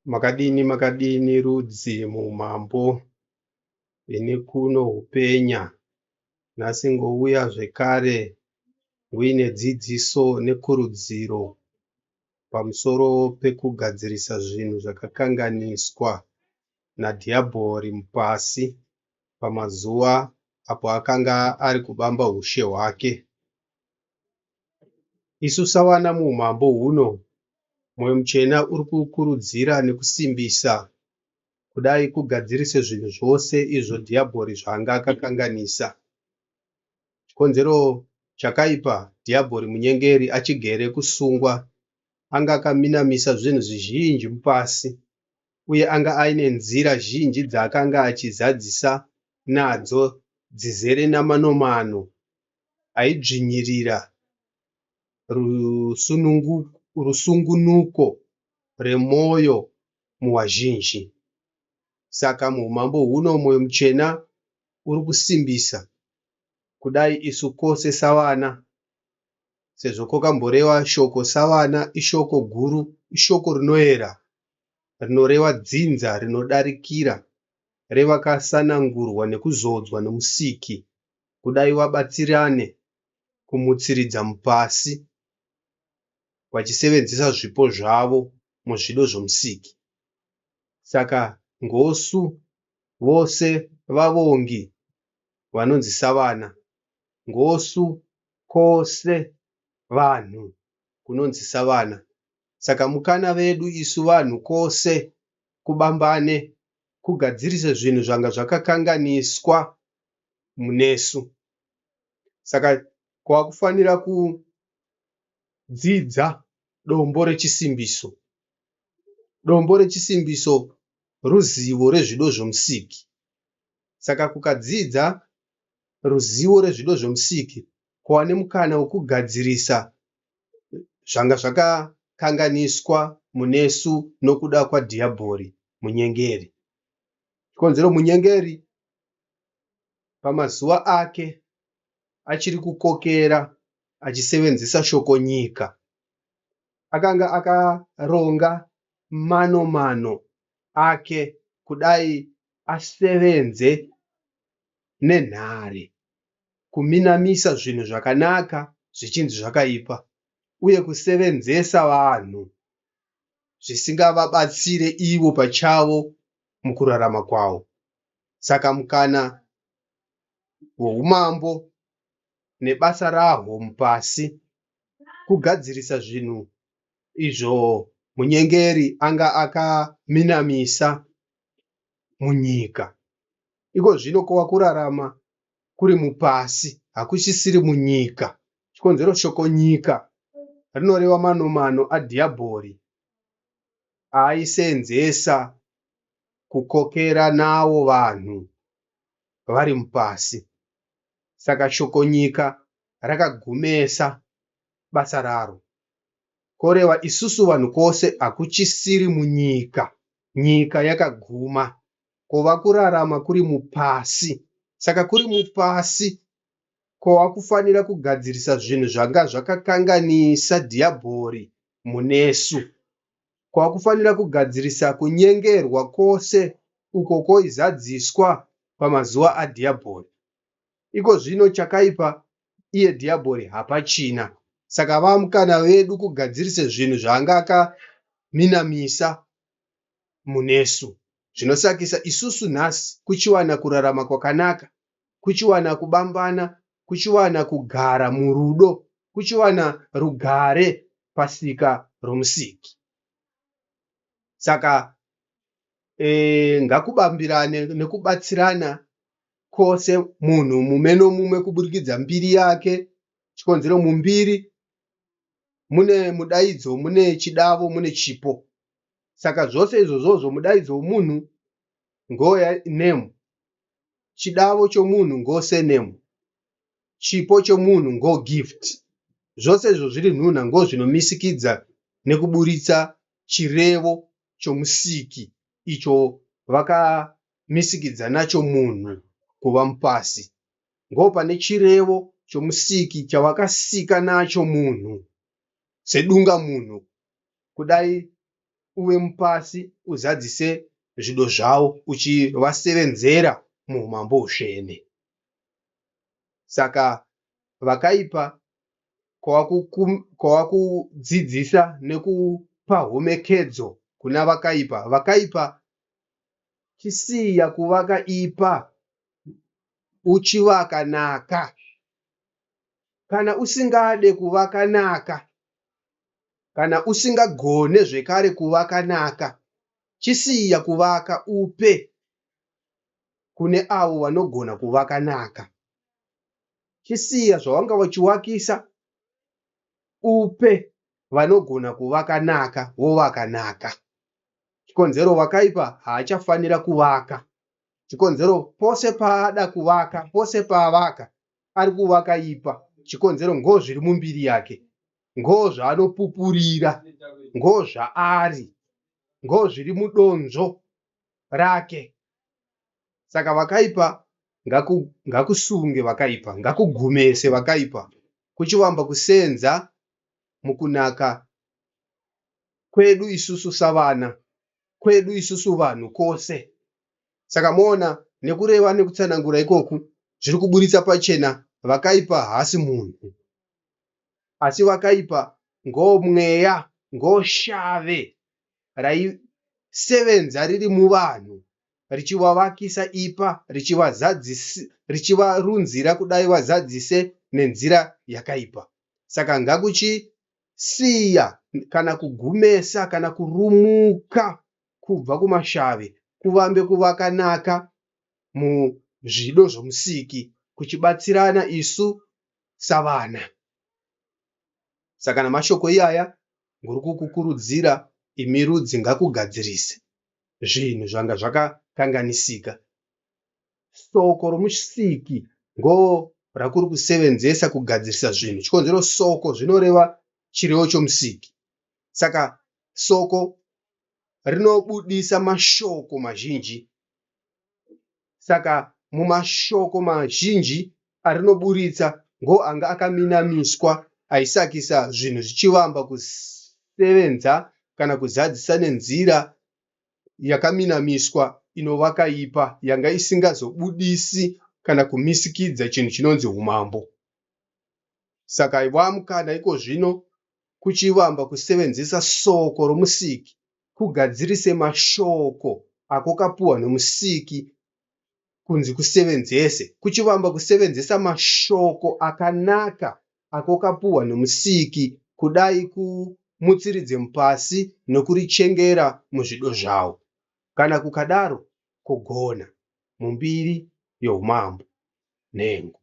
Makadini makadini rudzi muumambo, ini kuno hupenya. Nhasi ngouya zvekare uine dzidziso nekurudziro pamusoro pekugadzirisa zvinhu zvakakanganiswa naDhiabhori mupasi pamazuva apo akanga ari kubamba ushe hwake. Isu savana muumambo huno, Mwoyo Muchena uri kukurudzira nekusimbisa kudai kugadzirise zvinhu zvose izvo Dhiabhori zvaanga akakanganisa. Chikonzero chakaipa Dhiabhori munyengeri achigere kusungwa, anga akaminamisa zvinhu zvizhinji mupasi, uye anga aine nzira zhinji dzaakanga achizadzisa nadzo dzizere namanomano aidzvinyirira rusungunuko remwoyo muvazhinji. Saka muumambo huno Mwoyo Muchena uri kusimbisa kudai isu kose savana, sezvo kwakamboreva shoko savana ishoko guru, ishoko rinoera, rinoreva dzinza rinodarikira revakasanangurwa nekuzodzwa nomusiki, kudai vabatsirane kumutsiridza mupasi vachisevenzesa zvipo zvavo muzvido zvomusiki. Saka ngosu vose vavongi vanonzi savana, ngosu kwose vanhu kunonzi savana. Saka mukana vedu isu vanhu kwose kubambane kugadzirise zvinhu zvanga zvakakanganiswa munesu. Saka kwakufanira kudzidza dombo rechisimbiso. Dombo rechisimbiso ruzivo rezvido zvomusiki. Saka kukadzidza ruzivo rezvido zvomusiki kwava nemukana wokugadzirisa zvanga zvakakanganiswa munesu nokuda kwaDhiabhori munyengeri. Chikonzero munyengeri pamazuva ake achiri kukokera achisevenzesa shoko nyika, akanga akaronga manomano ake kudai asevenze nenhare kuminamisa zvinhu zvakanaka zvichinzi zvakaipa, uye kusevenzesa vanhu zvisingavabatsire ivo pachavo mukurarama kwavo. Saka mukana hwoumambo nebasa rahwo mupasi kugadzirisa zvinhu izvo munyengeri anga akaminamisa munyika. Iko zvino kwava kurarama kuri mupasi, hakuchisiri munyika. Chikonzero shoko nyika rinoreva manomano aDhiabhori aaisenzesa kukokera nawo vanhu vari mupasi. Saka shoko nyika rakagumesa basa raro, koreva isusu vanhu kwose hakuchisiri munyika. Nyika yakaguma, kwava kurarama kuri mupasi. Saka kuri mupasi kwava kufanira kugadzirisa zvinhu zvanga zvakakanganisa Dhiabhori munesu. Kwava kufanira kugadzirisa kunyengerwa kwose uko kwoizadziswa pamazuva aDhiabhori. Iko zvino chakaipa iye Dhiabhori hapachina. Saka vava mukana wedu kugadzirise zvinhu zvaanga akaminamisa munesu. Zvinosakisa isusu nhasi kuchiwana kurarama kwakanaka, kuchiwana kubambana, kuchiwana kugara murudo, kuchiwana rugare pasika romusiki. Saka ngakubambirane nekubatsirana kwose, munhu mumwe nomumwe kuburikidza mbiri yake. Chikonzero mumbiri mune mudaidzo, mune chidavo, mune chipo. Saka zvose izvozvo, mudaidzo womunhu ngonemu, chidavo chomunhu ngosenemu, chipo chomunhu ngogift. Zvose izvo zviri nhunha ngozvinomisikidza nekuburitsa chirevo chomusiki icho vakamisikidza nacho munhu kuva mupasi. Ngopane chirevo chomusiki chavakasika nacho munhu sedunga munhu, kudai uve mupasi uzadzise zvido zvavo uchivasevenzera muumambo husvene. Saka vakaipa kwava kudzidzisa nekupa homekedzo kuna vakaipa. Vakaipa chisiya kuva kaipa uchiva kanaka. Kana usingade kuva kanaka, kana usingagone zvekare kuva kanaka, chisiya kuvaka upe kune avo vanogona kuva kanaka. Chisiya zvawanga vachiwakisa upe vanogona kuva kanaka wova kanaka. Chikonzero vakaipa haachafanira kuvaka. Chikonzero pose paada kuvaka, pose paavaka ari kuvaka ipa. Chikonzero ngozviri mumbiri yake, ngozvaanopupurira, ngozvaari, ngozviri mudonzvo rake. Saka vakaipa ngakusunge vakaipa, ngakugumese vakaipa, kuchivamba kusenza mukunaka kwedu isusu savana, kwedu isusu vanhu kwose. Saka moona nekureva nekutsanangura ikoku zviri kuburitsa pachena vakaipa haasi munhu, asi vakaipa ngomweya, ngoshave raisevenza riri muvanhu richivavakisa ipa, richivarunzira kudai vazadzise nenzira yakaipa. Saka ngakuchisiya kana kugumesa kana kurumuka kubva kumashave kuvambe kuva kanaka muzvido zvomusiki, kuchibatsirana isu savana. Saka namashoko iyaya nguri kukukurudzira imi rudzi ngakugadzirise zvinhu zvanga zvakakanganisika. Soko romusiki ngo rakuri kusevenzesa kugadzirisa zvinhu. Chikonzero soko zvinoreva chirevo chomusiki. Saka soko rinobudisa mashoko mazhinji. Saka mumashoko mazhinji arinoburitsa ngo anga akaminamiswa aisakisa zvinhu zvichivamba kusevenza kana kuzadzisa nenzira yakaminamiswa inovaka ipa, yanga isingazobudisi kana kumisikidza chinhu chinonzi umambo. Saka wamukana iko zvino kuchivamba kusevenzesa soko romusiki kugadzirise mashoko ako kapuwa nomusiki kunzi kusevenzese, kuchivamba kusevenzesa mashoko akanaka ako kapuwa nomusiki kudai kumutsiridze mupasi nokurichengera muzvido zvavo. Kana kukadaro kugona mumbiri youmambo nhengo.